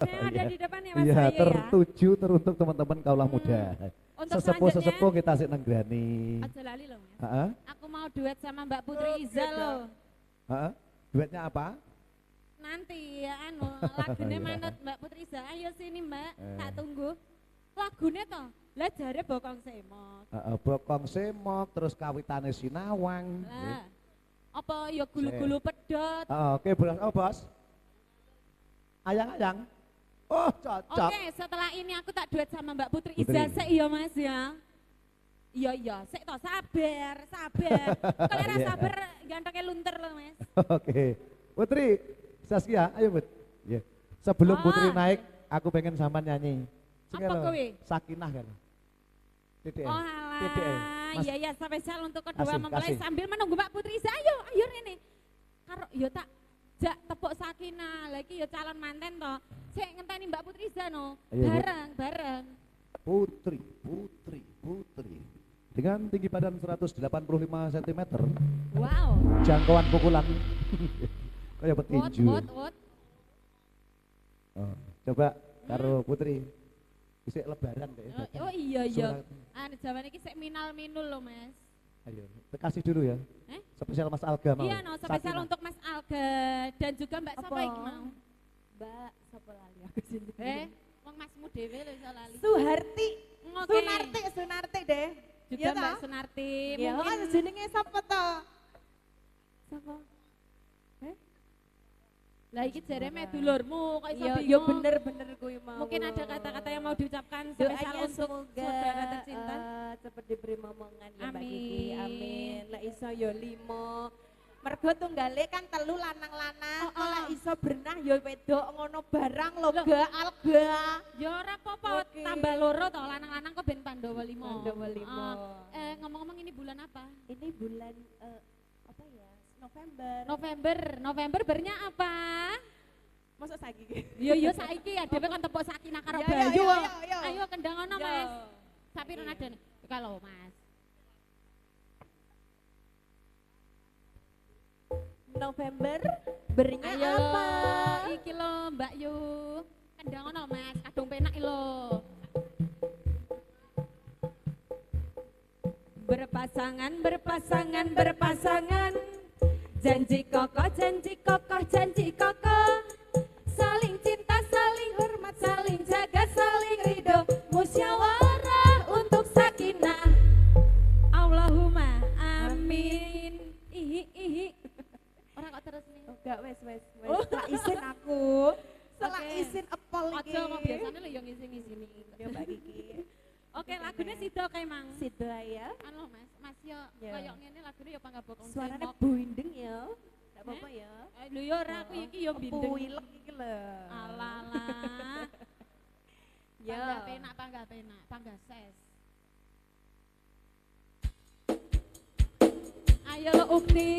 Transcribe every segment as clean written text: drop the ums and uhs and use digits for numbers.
Yang ada di depan ya Mas Iya, Bayu ya. tertuju teruntuk teman-teman kaulah muda. Untuk Sesepuh-sesepuh kita asik nenggrani. Aja lali loh Mas. Heeh. Aku mau duet sama Mbak Putri Iza loh. Heeh. Duetnya apa? Nanti ya anu lagunya Iya. manut Mbak Putri Iza. Ayo sini Mbak, tak tunggu. Lagunya toh, lah jare bokong semok. Heeh, bokong semok terus kawitane sinawang. Lah. Apa ya gulu-gulu pedot. Oke, bos. Oh, bos. Ayang-ayang. Oh, cocok. Oke, setelah ini aku tak duet sama Mbak Putri Putri. Iza sik ya Mas ya. Iya, sik toh sabar. Kalau ora Iya. sabar gantengnya lunter loh Mas. Oke. Putri, Saskia, ayo Bud. Iya. Sebelum Ah. Putri naik, aku pengen sama nyanyi. Sing Apa lho, kowe? Sakinah kan. TDM. Oh TDM. alah, Mas, iya spesial untuk kedua kasih, mempelai kasih. sambil menunggu Mbak Putri Iza. Ayo Rene. Karo yo tak jak tepuk Sakinah lagi yo calon manten toh. Sik ngenteni Mbak Putri Iza no. Ayo, Bud. Bareng. Putri. Dengan tinggi badan 185 cm, Wow. jangkauan pukulan kayak petinju. Wot. Oh, coba karo Putri. Isik lebaran kayak. Oh iya. Surat. Anu jaman iki sik minul loh Mas. Ayo, kasih dulu ya. Spesial Mas Alga mau. Iya no, spesial Sakinah. untuk Mas Alga dan juga Mbak Apa? sapa iki mau? Mbak sapa lali aku sini. Wong Masmu dhewe lho iso lali. Suharti. Oke. Sunarti deh. Juga Iya Mbak toh? Sunarti. Ya, Mungkin kan jenenge sapa to? sapa? Lah iki jare medulurmu kok iso Iya, bingung. yo bener kuwi mau. Mungkin ada kata-kata yang mau diucapkan spesial Doanya untuk semoga saudara tercinta. cepat diberi momongan ya Mbak Kiki. Amin. Amin. Lah iso yo 5. Mergo tunggale kan telu lanang-lanang, Oh, oh. lah iso berenang yo wedok ngono barang lho Loh. ga alga. Ya ora apa-apa, Oke. tambah loro toh lanang-lanang kok ben Pandawa 5. Pandawa 5. Ngomong-ngomong ini bulan apa? Ini bulan apa ya? November. November bernya apa? Masuk saiki. Yo saiki ya dhewe kan tepuk Sakinah karo Yo, Bayu. yo. Ayo kendang ono Yo. Mas. Sapi Iya. runadane. Kalau Mas. November bernya Ayo apa? iki lho Mbak Yu. Kendang ono Mas, kadung penak iki lho. Berpasangan. Janji kokoh, saling cinta, saling hormat, saling jaga, saling ridho, musyawarah untuk sakinah. Allahumma amin. Ihi. Orang kok terus nih. Enggak wes. Oh. Setelah izin aku. Setelah Oke. izin apel iki. Aja kok biasanya lo yang ngisi-ngisi. Ya Mbak Kiki. Oke, lagunya Sido kayak mang. Sido ya. Anu Mas yo Ya. koyo ngene lagune yo panggah bokong Suaranya semok. buindeng ya. Enggak apa-apa ya. Lho yo ora aku iki yo bindeng. Puilek iki lho. Alah. Ya. Panggah penak, panggah ses. Ayo lo Ukti.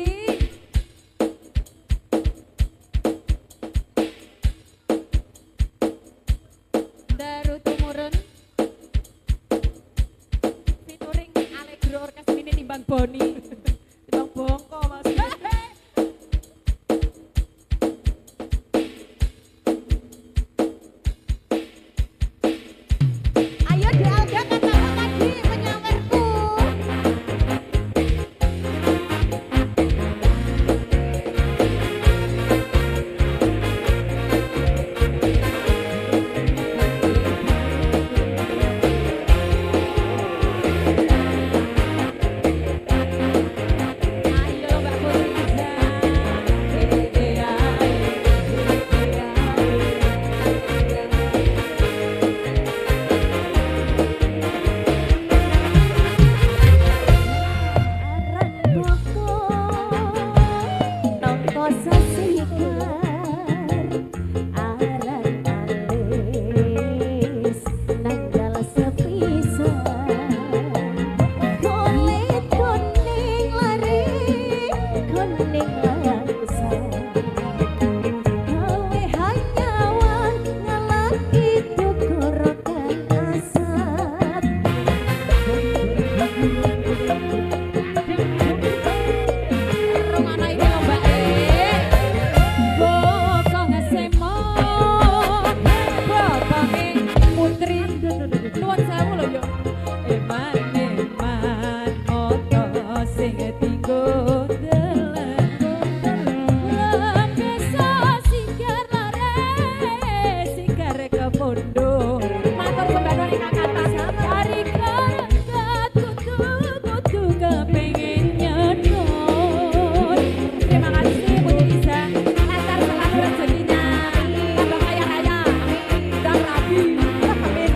Daru tumurun. Featuring Allegro Orkes Mini timbang Boni. Timbang bongko Mas. Ayo di Alga katamu tadi penyawerku. bondo matur sembah ning kakatan dari kerenget kudu kepengin nyedot. Terima kasih Putri Iza, lancar selalu rezekinya, tambah kaya-kaya dan rapi. Amin.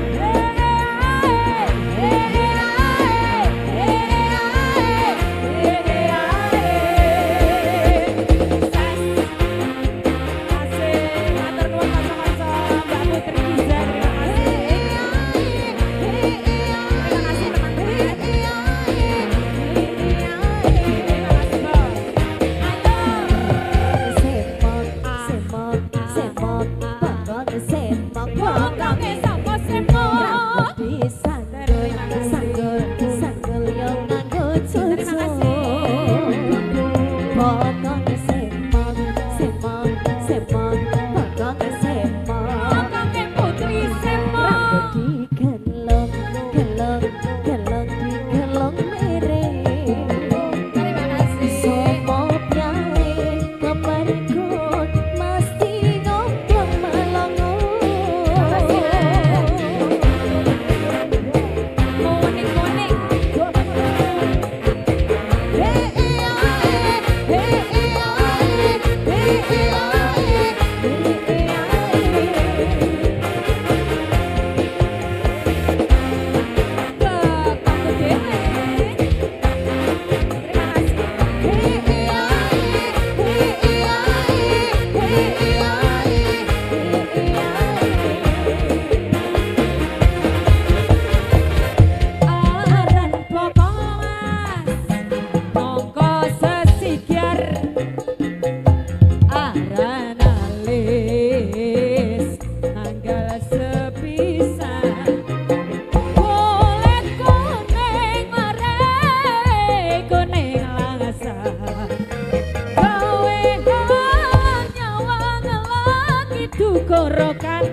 Gorokan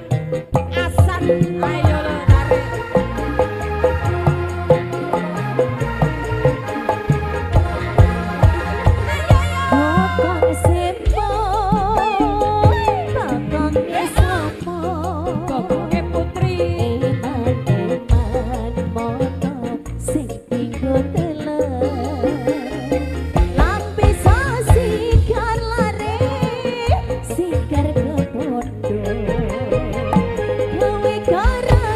asan ayo tarik. Kokong sempo, kokong esopo, kokong putri, eman moto sing tinggo telen. Lampi sasikar lare, sikar kepondo. Gawe kara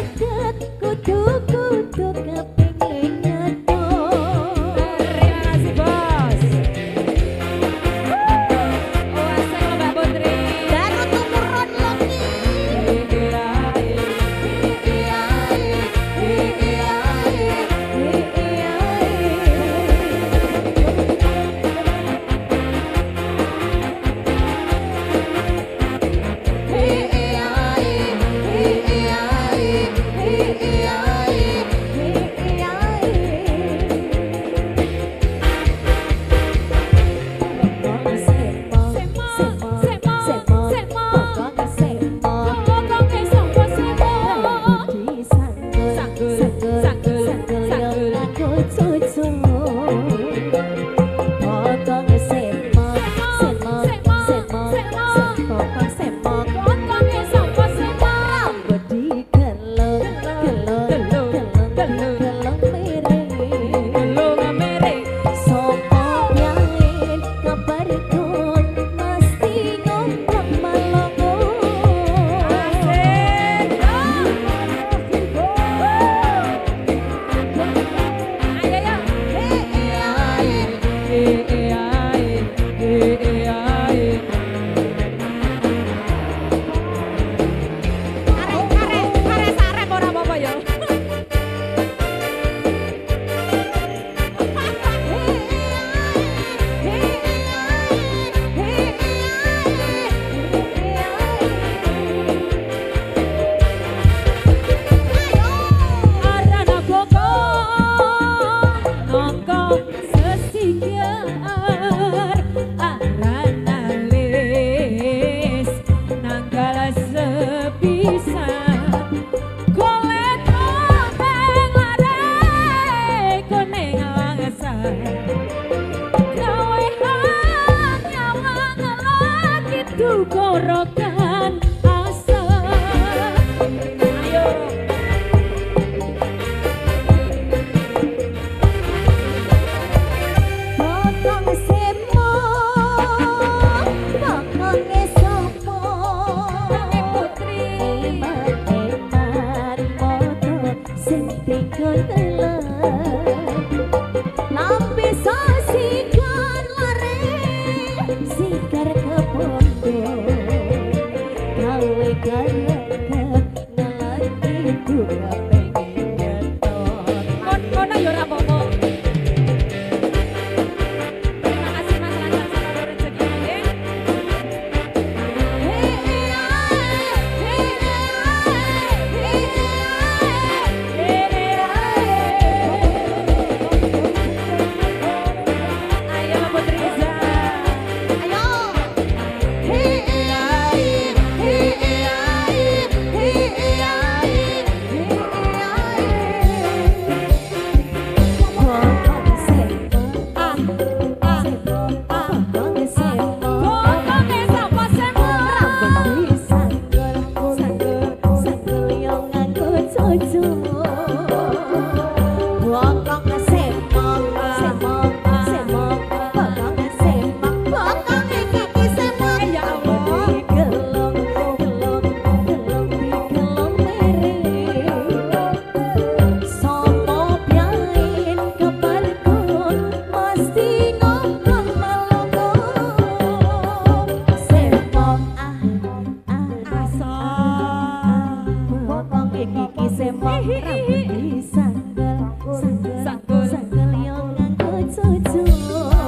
rambut disanggel, sanggel, sanggel yang nganggo cucu.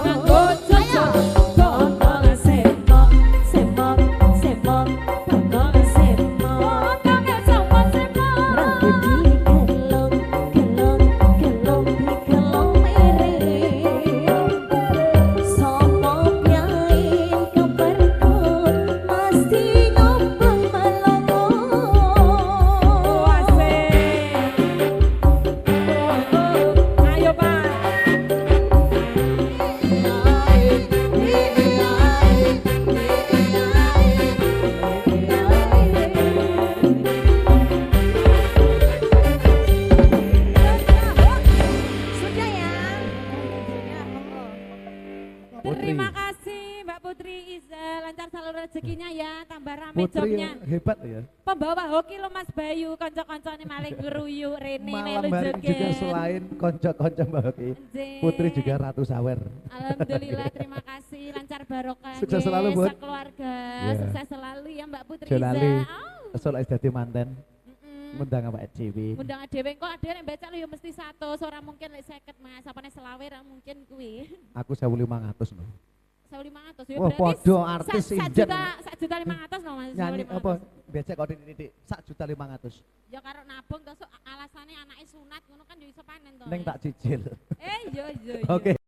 Nganggo cucu. Botol semok, semok, semok, botol semok. Rambut digelong, gelong, gelong, digelong miring. Sopo nyain keperkut, mesti ngobong melongo. Ayo Pak. Sudah ya. Putri. Terima kasih Mbak Putri Iza, lancar salur rezekinya ya, tambah rame Putri jobnya. hebat ya. Pembawa hoki lo Mas Bayu, konco-koncone maling ngeruyu, Rene Malam melu hari juga joget. selain konco-konco Mbak Hoki, Anjing. Putri juga Ratu Sawer. Alhamdulillah, terima kasih, lancar barokah. Sukses selalu, Bud. Keluarga, Iya. sukses selalu ya Mbak Putri Jolali, Iza. soal dadi manten, Mm-mm. mendang apa Dewi. Undang dhewe kok ada yang baca lu ya mesti 100, ora mungkin lek 50 Mas, apane selawe ra mungkin kuwi. Aku 1.500 loh. 1.500 ya Wah, berarti podo artis sak injen. juta, 1.500 loh Mas. Nyanyi 1.500. apa? Becek kok titik 1.500.000. Ya karo nabung terus alasane anake sunat ngono kan ya iso panen to. Neng tak cicil. Iya iya. Oke.